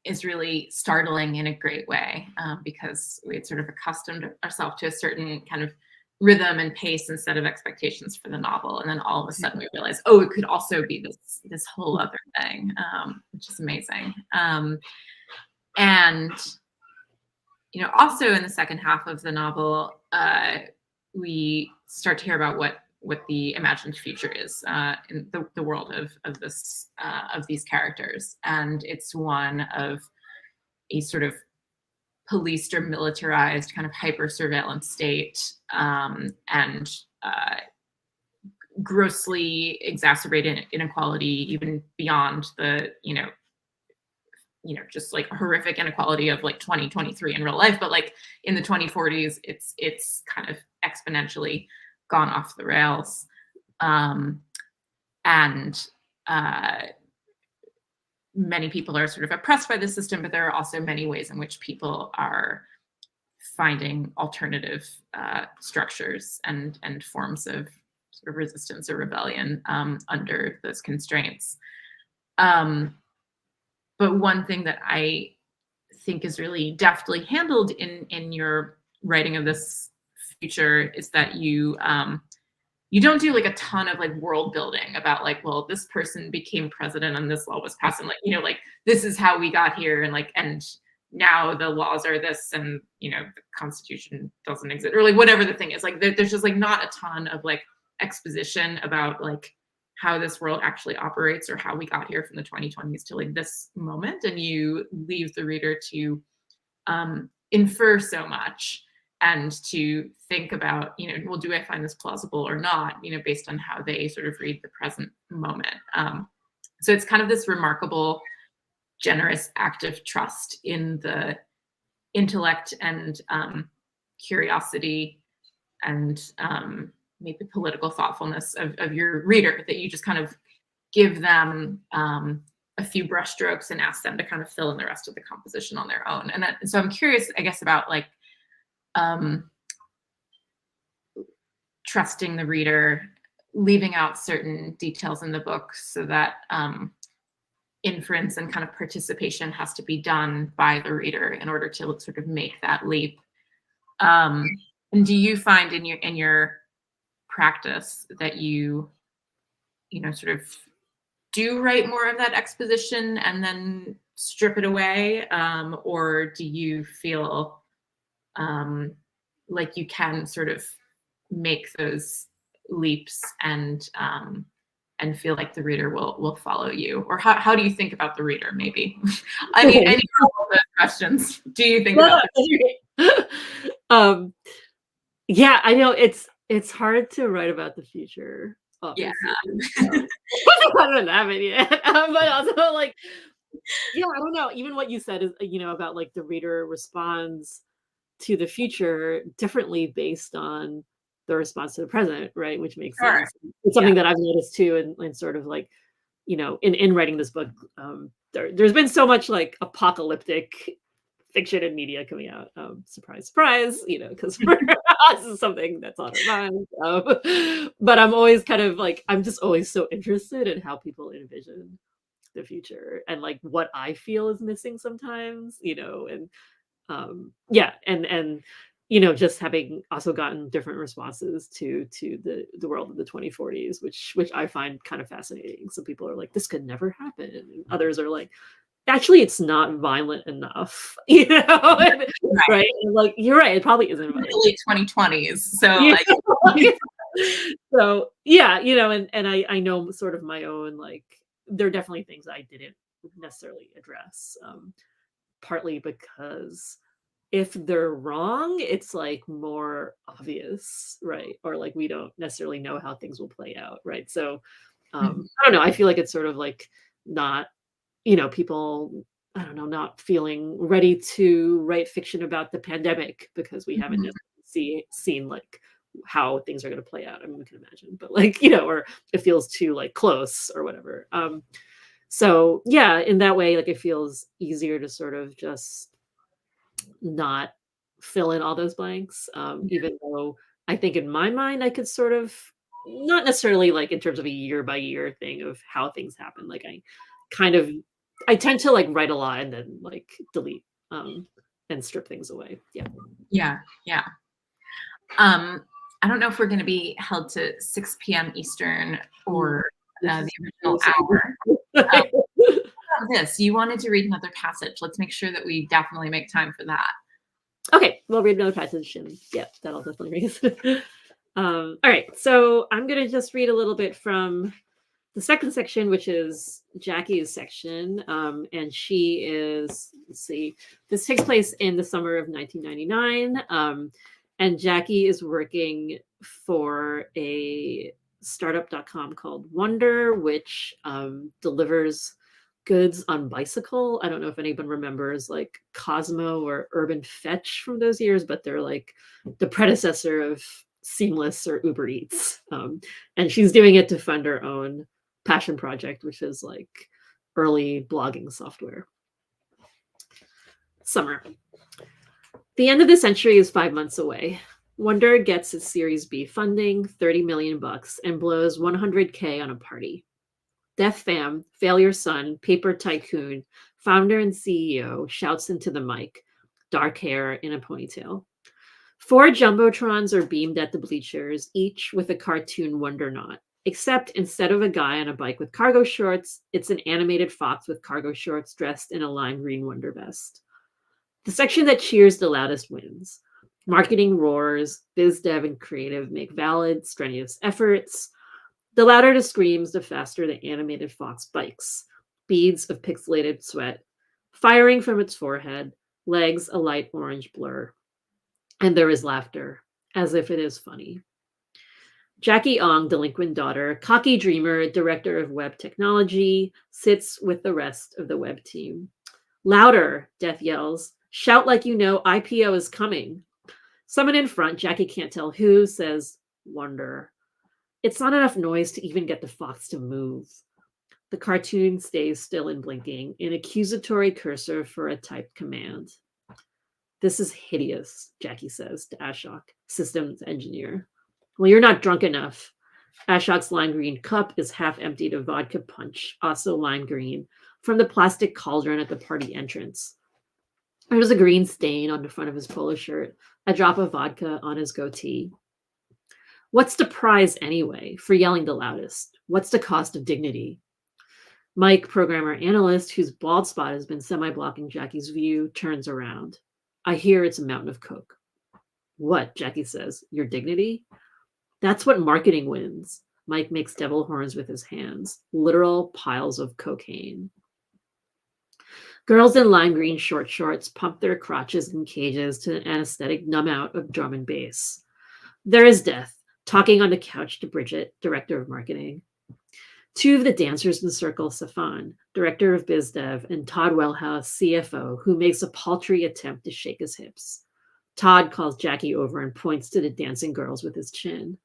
is really startling in a great way, because we had sort of accustomed ourselves to a certain kind of rhythm and pace and set of expectations for the novel, and then all of a sudden we realize, oh, it could also be this whole other thing, which is amazing. And also in the second half of the novel, we start to hear about what the imagined future is, in the world of these characters, and it's one of a sort of policed or militarized kind of hyper surveillance state, and grossly exacerbated inequality even beyond the just like horrific inequality of like 2023 in real life, but like in the 2040s it's kind of exponentially gone off the rails. Um, and uh, many people are sort of oppressed by the system, but there are also many ways in which people are finding alternative structures and forms of sort of resistance or rebellion, under those constraints. Um, but one thing that I think is really deftly handled in your writing of this future is that you don't do like a ton of like world building about like, well, this person became president and this law was passed, and like like this is how we got here, and like and now the laws are this, and the constitution doesn't exist, or like whatever the thing is, like there's just like not a ton of like exposition about like how this world actually operates or how we got here from the 2020s to like this moment, and you leave the reader to infer so much and to think about, well, do I find this plausible or not, based on how they sort of read the present moment. So it's kind of this remarkable, generous act of trust in the intellect and curiosity and maybe political thoughtfulness of your reader, that you just kind of give them a few brushstrokes and ask them to kind of fill in the rest of the composition on their own. So I'm curious, I guess, about like um, trusting the reader, leaving out certain details in the book so that inference and kind of participation has to be done by the reader in order to sort of make that leap. Um, and do you find in your practice that sort of do write more of that exposition and then strip it away, or do you feel um, like you can sort of make those leaps and feel like the reader will follow you, or how do you think about the reader? Maybe I need all of those questions. Do you think No, about no, the that's great. Um, yeah, I know it's hard to write about the future, yeah obviously. I don't have it yet, but also like, yeah, I don't know. Even what you said is, about like the reader responds to the future differently based on the response to the president, right? Which makes Sure. sense. It's Yeah. something that I've noticed too, and sort of like, in writing this book, there's been so much like apocalyptic fiction and media coming out. Surprise, surprise, because this is something that's on our minds. But I'm always kind of like, I'm just always so interested in how people envision the future and like what I feel is missing sometimes, and yeah, and just having also gotten different responses to the world of the 2040s, which I find kind of fascinating. Some people are like, this could never happen, and others are like, actually, it's not violent enough, Right. right? And like, you're right, it probably isn't In violent. the late 2020s. So Yeah. like So, yeah, and I know sort of my own, like, there are definitely things I didn't necessarily address, partly because if they're wrong, it's, like, more obvious, right? Or, like, we don't necessarily know how things will play out, right? So, Mhm. I don't know, I feel like it's sort of, like, not people, I don't know, not feeling ready to write fiction about the pandemic because we haven't Mhm. necessarily seen like how things are going to play out. I mean, we can imagine, but like, or it feels too like close or whatever. So yeah, in that way, like it feels easier to sort of just not fill in all those blanks. Even though I think in my mind I could sort of, not necessarily like in terms of a year by year thing of how things happen. Like kind of I tend to like write a lot and then like delete and strip things away. Yeah. Yeah, yeah. Um, I don't know if we're gonna be held to 6 p.m. Eastern Mm. or, This the is original hour. Um, how about this? You wanted to read another passage. Let's make sure that we definitely make time for that. Okay, we'll read another passage and yeah, that'll definitely read. All right, so I'm gonna just read a little bit from the second section, which is Jackie's section, and she is, let's see, this takes place in the summer of 1999, and Jackie is working for a startup.com called Wonder, which delivers goods on bicycle. I don't know if anyone remembers like Cosmo or Urban Fetch from those years, but they're like the predecessor of Seamless or Uber Eats. And she's doing it to fund her own passion project, which is like early blogging software. Summer. The end of the century is 5 months away. Wonder gets its Series B funding, 30 million bucks, and blows 100K on a party. Def Fam, Failure Son, Paper Tycoon, founder and CEO shouts into the mic, dark hair in a ponytail. 4 jumbotrons are beamed at the bleachers, each with a cartoon Wondernaut. Except instead of a guy on a bike with cargo shorts, it's an animated fox with cargo shorts dressed in a lime green Wonder vest. The section that cheers the loudest wins. Marketing roars, biz dev and creative make valid, strenuous efforts. The louder the screams, the faster the animated fox bikes. Beads of pixelated sweat, firing from its forehead, legs a light orange blur. And there is laughter, as if it is funny. Jackie Ong, delinquent daughter, cocky dreamer, director of web technology, sits with the rest of the web team. Louder, Death yells. Shout like you know IPO is coming. Someone in front, Jackie can't tell who, says, Wonder. It's not enough noise to even get the fox to move. The cartoon stays still and blinking, an accusatory cursor for a typed command. This is hideous, Jackie says to Ashok, systems engineer. Well, you're not drunk enough. Ashok's lime green cup is half emptied of vodka punch, also lime green, from the plastic cauldron at the party entrance. There's a green stain on the front of his polo shirt, a drop of vodka on his goatee. What's the prize anyway for yelling the loudest? What's the cost of dignity? Mike, programmer analyst, whose bald spot has been semi-blocking Jackie's view, turns around. I hear it's a mountain of coke. What? Jackie says. Your dignity? That's what marketing wins. Mike makes devil horns with his hands, literal piles of cocaine. Girls in lime green short shorts pump their crotches in cages to an anesthetic numb out of drum and bass. There is Death, talking on the couch to Bridget, director of marketing. 2 of the dancers in the circle, Safan, director of biz dev, and Todd Wellhouse, CFO, who makes a paltry attempt to shake his hips. Todd calls Jackie over and points to the dancing girls with his chin.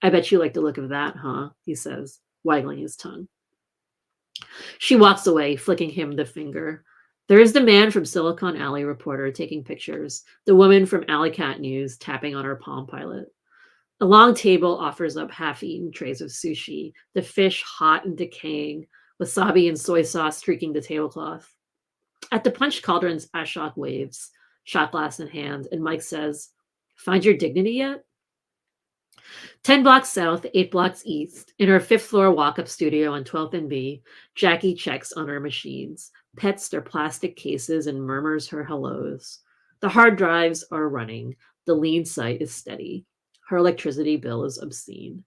I bet you like the look of that, huh? He says, waggling his tongue. She walks away, flicking him the finger. There is the man from Silicon Alley reporter taking pictures, the woman from Alley Cat News tapping on her Palm Pilot. A long table offers up half-eaten trays of sushi, the fish hot and decaying, wasabi and soy sauce streaking the tablecloth. At the punch cauldrons, Ashok waves, shot glass in hand, and Mike says, "Find your dignity yet?" 10 blocks south, 8 blocks east, in her fifth floor walk up studio on 12th and B, Jackie checks on her machines, pets their plastic cases, and murmurs her hellos. The hard drives are running. The lean site is steady. Her electricity bill is obscene.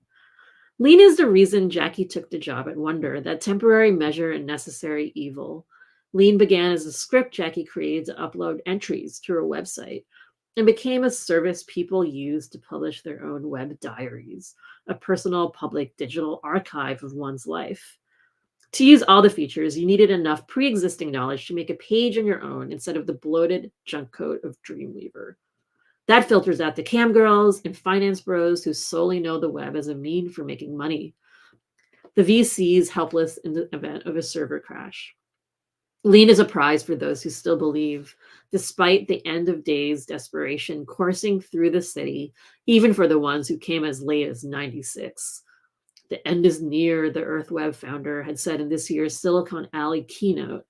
Lean is the reason Jackie took the job at Wonder, that temporary measure and necessary evil. Lean began as a script Jackie created to upload entries to her website and became a service people used to publish their own web diaries, a personal public digital archive of one's life. To use all the features, you needed enough pre-existing knowledge to make a page on your own instead of the bloated junk code of Dreamweaver. That filters out the cam girls and finance bros who solely know the web as a mean for making money. The VCs helpless in the event of a server crash. Lean is a prize for those who still believe, despite the end of days desperation coursing through the city, even for the ones who came as late as 96. The end is near, the EarthWeb founder had said in this year's Silicon Alley keynote.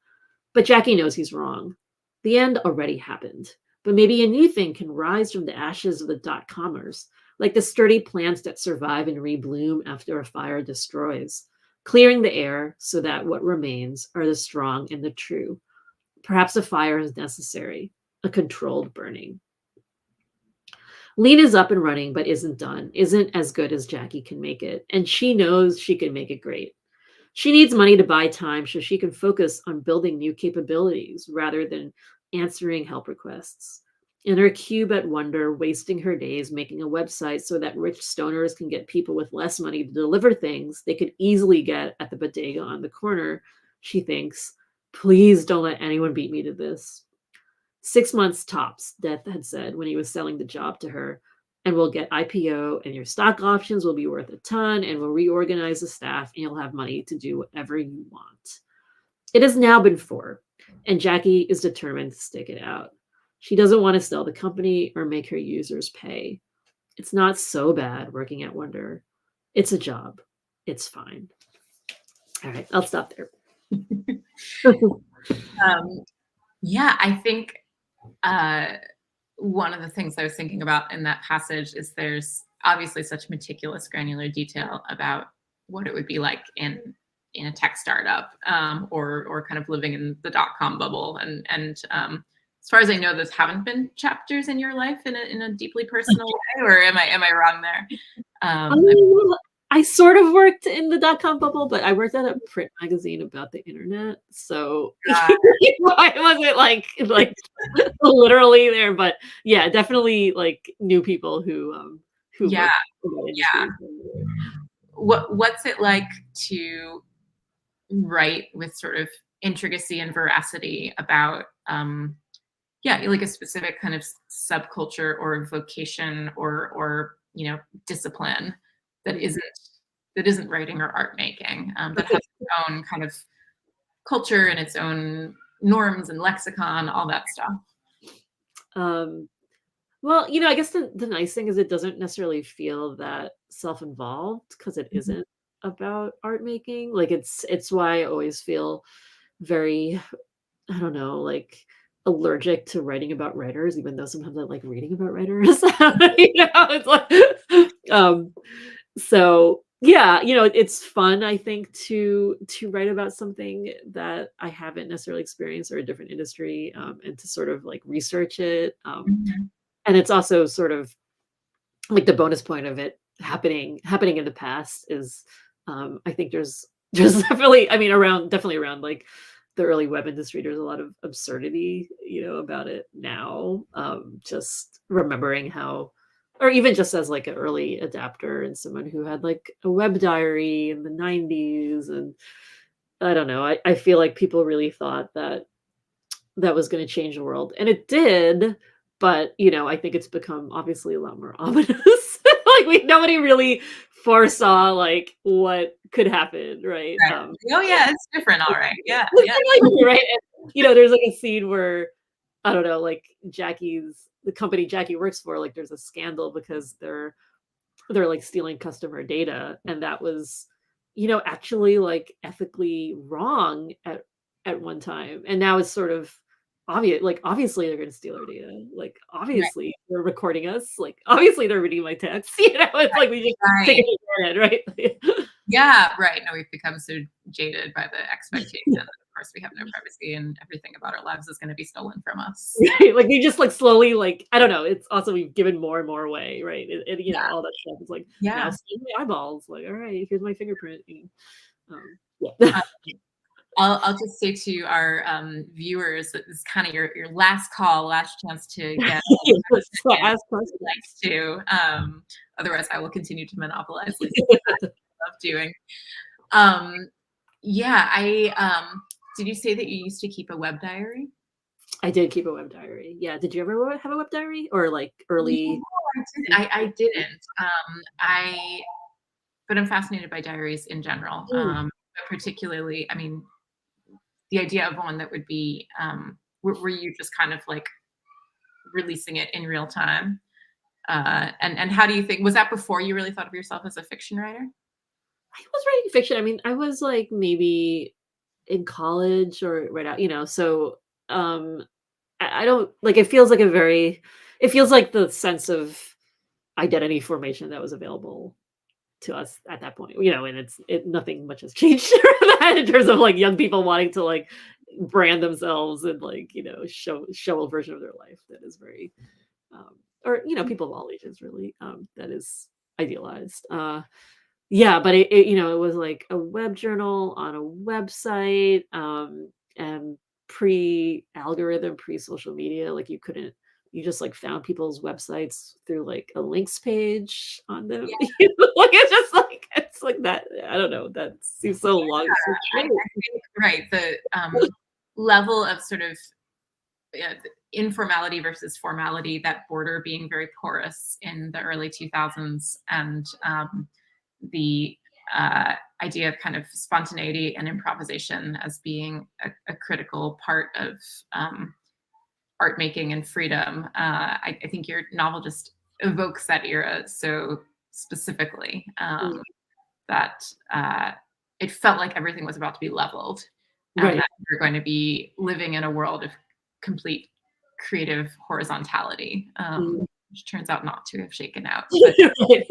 But Jackie knows he's wrong. The end already happened. But maybe a new thing can rise from the ashes of the dot-commers, like the sturdy plants that survive and rebloom after a fire destroys, clearing the air so that what remains are the strong and the true. Perhaps a fire is necessary, a controlled burning. Lean is up and running, but isn't done, isn't as good as Jackie can make it, and she knows she can make it great. She needs money to buy time so she can focus on building new capabilities rather than answering help requests. In her cube at Wonder, wasting her days making a website so that rich stoners can get people with less money to deliver things they could easily get at the bodega on the corner, she thinks, please don't let anyone beat me to this. 6 months tops, Death had said when he was selling the job to her, and we'll get IPO and your stock options will be worth a ton and we'll reorganize the staff and you'll have money to do whatever you want. It has now been 4, and Jackie is determined to stick it out. She doesn't want to sell the company or make her users pay. It's not so bad working at Wonder. It's a job. It's fine. All right, I'll stop there. Yeah, I think one of the things I was thinking about in that passage is there's obviously such meticulous granular detail about what it would be like in a tech startup, or kind of living in the dot-com bubble. And as far as I know, those haven't been chapters in your life in a deeply personal way, or am I wrong there? I sort of worked in the dot-com bubble, but I worked at a print magazine about the internet, so I wasn't like literally there, but yeah, definitely like knew people who Yeah, worked in the yeah. industry. What's it like to write with sort of intricacy and veracity about like a specific kind of subculture or vocation or discipline that isn't writing or art making, that has its own kind of culture and its own norms and lexicon, all that stuff? Well, I guess the nice thing is it doesn't necessarily feel that self-involved because it isn't about art making. Like it's why I always feel very, I don't know, like allergic to writing about writers, even though sometimes I like reading about writers. It's like so yeah, it's fun, I think, to write about something that I haven't necessarily experienced or a different industry, and to sort of like research it. Mhm. And it's also sort of like the bonus point of it happening in the past is, I think there's definitely, I mean, definitely around like the early web industry, there's a lot of absurdity, about it now. Just remembering how, or even just as like an early adapter and someone who had like a web diary in the 90s. And I don't know, I feel like people really thought that was going to change the world. And it did, But, I think it's become obviously a lot more ominous. Like, nobody really foresaw, like, what could happen, right? Right. Oh, yeah, it's different, all right. Yeah, yeah. Right? And, there's, like, a scene where, I don't know, like, the company Jackie works for, like, there's a scandal because they're, like, stealing customer data, and that was, actually, like, ethically wrong at one time, and now it's sort of obvious. Like, obviously, they're gonna steal our data, like, Right, obviously, they're recording us, like, obviously, they're reading my texts, it's like we just take right. it for granted, right? Yeah, right. No, we've become so jaded by the expectation that, of course, we have no privacy and everything about our lives is gonna be stolen from us. Right, like, we just, like, slowly, like, I don't know, it's also we've given more and more away, right? And, Yeah, all that stuff is like, now yeah. see my eyeballs, like, "Alright, here's my fingerprint," yeah. Um, I'll just say to our, viewers that this is kinda your last call, last chance to get Yes, so in if ask you'd questions. like to, otherwise I will continue to monopolize Lisa love doing. Um, yeah, did you say that you used to keep a web diary? I did keep a web diary. Yeah, did you ever have a web diary? Or, like, No, early I didn't. But I'm fascinated by diaries in general, Mm, but particularly, I mean, the idea of one that would be, were you just kind of, like, releasing it in real time? And how do you think was that before you really thought of yourself as a fiction writer? I was writing fiction. I mean, I was, like, maybe in college or right out, so, I don't like, it feels like the sense of identity formation that was available to us at that point, and nothing much has changed around that in terms of, like, young people wanting to, like, brand themselves and, like, show a version of their life that is very, or, people of all ages really, that is idealized. Yeah, but it was like a web journal on a website, and pre-algorithm, pre-social media, like, you just, like, found people's websites through, like, a links page on them. Yeah, Like, it's like that. I don't know, that seems so long, so I think right, the, level of sort of, informality versus formality, that border being very porous in the early 2000s, and, the, idea of kind of spontaneity and improvisation as being a critical part of, art making and freedom. I think your novel just evokes that era so specifically, Mm, that it felt like everything was about to be leveled and right. that you're going to be living in a world of complete creative horizontality, Mm. which turns out not to have shaken out. But Right.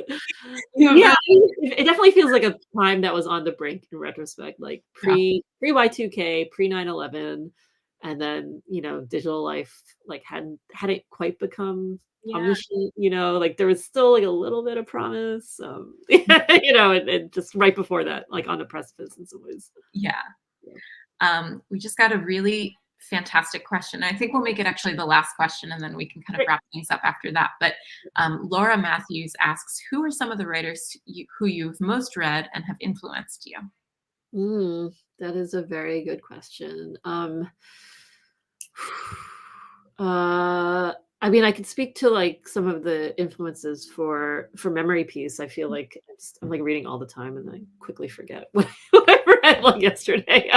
you Yeah, have it definitely feels like a time that was on the brink in retrospect, like, yeah, pre Y2K, pre 9/11, and then, digital life, like, hadn't quite become yeah, omniscient, like, there was still, like, a little bit of promise, and just right before that, like, on the precipice in some ways. yeah. Yeah. We just got a really fantastic question. I think we'll make it actually the last question, and then we can kind of Great. wrap things up after that. But Laura Matthews asks, "Who are some of the writers who you've most read and have influenced you?" That is a very good question. Uh, I mean, I could speak to, like, some of the influences for memory piece. I feel like I'm, like, reading all the time, and I quickly forget what I read, like, yesterday.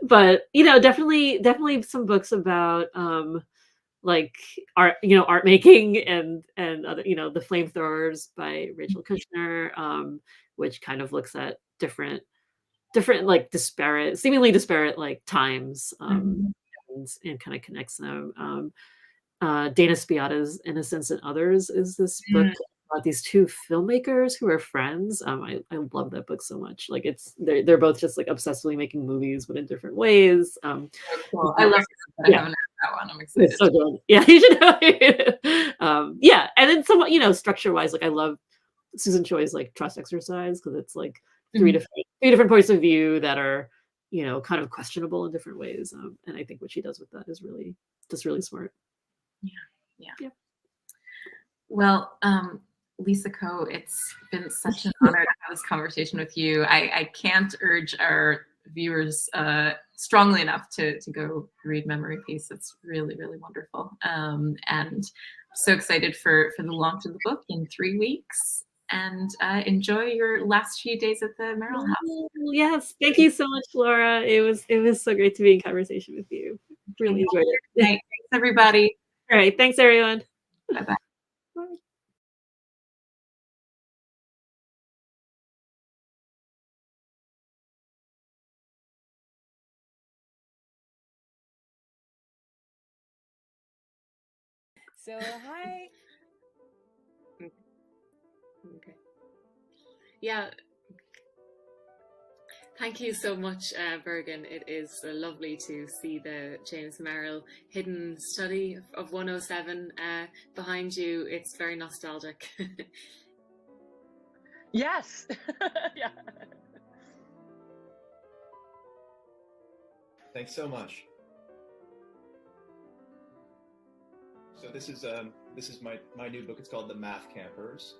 But, definitely some books about, like, art making and other, The Flamethrowers by Rachel Kushner, which kind of looks at different, like, seemingly disparate, like, times, Mhm. and kinda connects them. Dana Spiotta's Innocence and Others is this book Mm, about these 2 filmmakers who are friends. I love that book so much. Like, they're both just, like, obsessively making movies, but in different ways. so cool. I love it, but I Yeah, haven't read that one. I'm it's excited so to. good. Yeah, you should yeah, and then somewhat, structure-wise, like, I love Susan Choi's, like, trust exercise because it's, like, 3 Mhm. different 3 different points of view that are, kind of questionable in different ways, and I think what she does with that is really smart. Yeah, yeah. Yeah. Well, Lisa Ko, it's been such an honor to have this conversation with you. I can't urge our viewers strongly enough to go read Memory Piece. It's really, really wonderful. And I'm so excited for the launch of the book in 3 weeks. And enjoy your last few days at the Merrill House. Yes, thank you so much, Laura. It was so great to be in conversation with you. Really enjoyed it. Thanks, everybody. All right, thanks, everyone. Bye-bye. Bye. So, hi. Okay. Yeah. Thank you so much, Bergen. It is lovely to see the James Merrill hidden study of 107 behind you. It's very nostalgic. Yes. Yeah. Thanks so much. So this is my new book. It's called The Math Campers.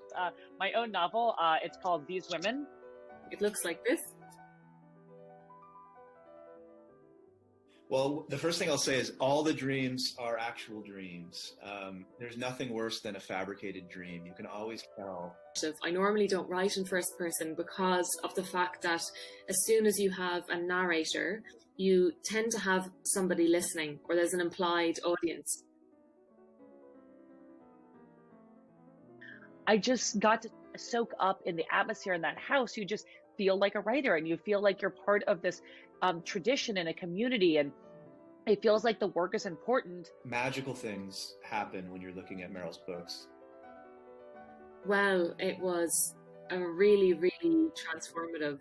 My own novel. It's called These Women. It looks like this. Well, the first thing I'll say is all the dreams are actual dreams. There's nothing worse than a fabricated dream. You can always tell. I normally don't write in first person because of the fact that as soon as you have a narrator, you tend to have somebody listening, or there's an implied audience. I just got to soak up in the atmosphere in that house. You just feel like a writer, and you feel like you're part of this tradition and a community, and it feels like the work is important. Magical things happen when you're looking at Merrill's books. Well, it was a really, really transformative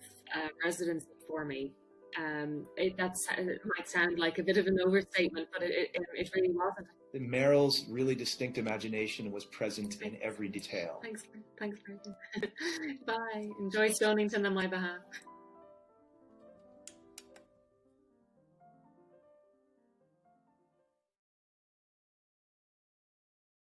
residency for me. It might sound like a bit of an overstatement, but it really wasn't. Merrill's really distinct imagination was present in every detail. Thanks, Bye. Enjoy Stonington on my behalf.